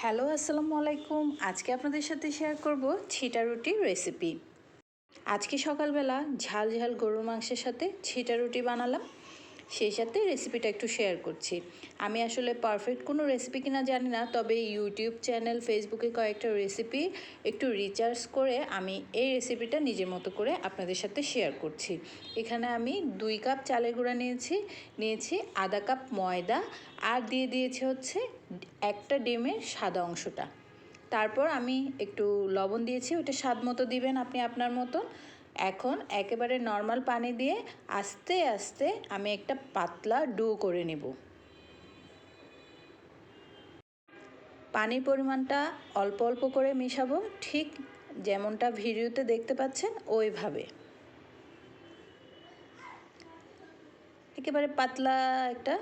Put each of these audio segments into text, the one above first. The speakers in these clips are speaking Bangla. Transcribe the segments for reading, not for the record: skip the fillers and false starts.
হ্যালো, আসসালামু আলাইকুম। আজকে আপনাদের সাথে শেয়ার করব ছিটা রুটির রেসিপি। আজকে সকালবেলা ঝাল ঝাল গরুর মাংসের সাথে ছিটা রুটি বানালাম, সেই সাথে রেসিপিটা একটু শেয়ার করছি। আমি আসলে পারফেক্ট কোনো রেসিপি কিনা জানি না, তবে ইউটিউব চ্যানেল, ফেসবুকে কয়েকটা রেসিপি একটু রিসার্চ করে আমি এই রেসিপিটা নিজের মতো করে আপনাদের সাথে শেয়ার করছি। এখানে আমি 2 কাপ চালের গুঁড়া নিয়েছি আধা কাপ ময়দা, আর দিয়ে দিয়েছি হচ্ছে একটা ডিমের সাদা অংশটা। তারপর আমি একটু লবণ দিয়েছি, ওটা স্বাদ মতো দিবেন আপনি আপনার মতো। এখন একেবারে নর্মাল পানি দিয়ে আস্তে আস্তে আমি একটা পাতলা ডো করে নেব। পানির পরিমাণটা অল্প অল্প করে মেশাবো, ঠিক যেমনটা ভিডিওতে দেখতে পাচ্ছেন ওইভাবে। একেবারে পাতলা একটা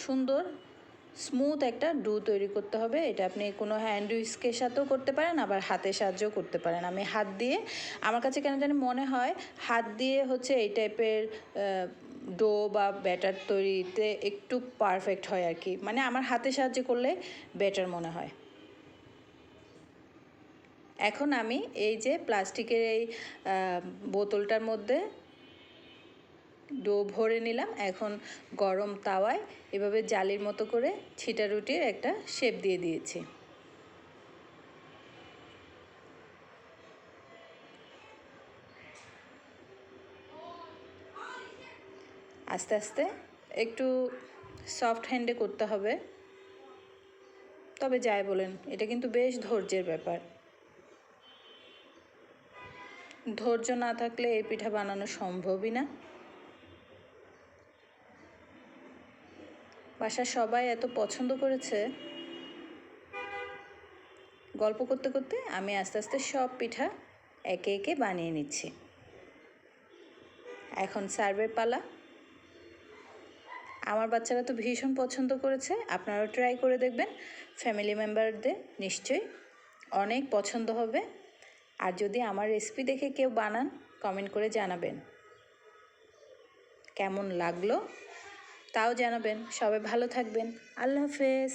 সুন্দর স্মুথ একটা ডো তৈরি করতে হবে। এটা আপনি কোনো হ্যান্ড উইস্কের সাথেও করতে পারেন, আবার হাতের সাহায্যেও করতে পারেন। আমি হাত দিয়ে, আমার কাছে কেন জানি মনে হয় হাত দিয়ে হচ্ছে এই টাইপের ডো বা ব্যাটার তৈরিতে একটু পারফেক্ট হয় আর কি, মানে আমার হাতের সাহায্যে করলে বেটার মনে হয়। এখন আমি এই যে প্লাস্টিকের এই বোতলটার মধ্যে ডো ভরে নিলাম। এখন গরম তাওয়ায় এভাবে জালির মতো করে ছিটা রুটির একটা শেপ দিয়ে দিয়েছি। আস্তে আস্তে একটু সফট হ্যান্ডে করতে হবে, তবে যাই বলেন এটা কিন্তু বেশ ধৈর্যের ব্যাপার। ধৈর্য না থাকলে এই পিঠা বানানো সম্ভবই না। বাসার সবাই এত পছন্দ করেছে, গল্প করতে করতে আমি আস্তে আস্তে সব পিঠা একে একে বানিয়ে নিচ্ছি। এখন সার্ভের পালা। আমার বাচ্চারা তো ভীষণ পছন্দ করেছে, আপনারাও ট্রাই করে দেখবেন। ফ্যামিলি মেম্বারদের নিশ্চয়ই অনেক পছন্দ হবে। আর যদি আমার রেসিপি দেখে কেউ বানান, কমেন্ট করে জানাবেন কেমন লাগলো, তাও জানাবেন। সবাই ভালো থাকবেন। আল্লাহ হাফেজ।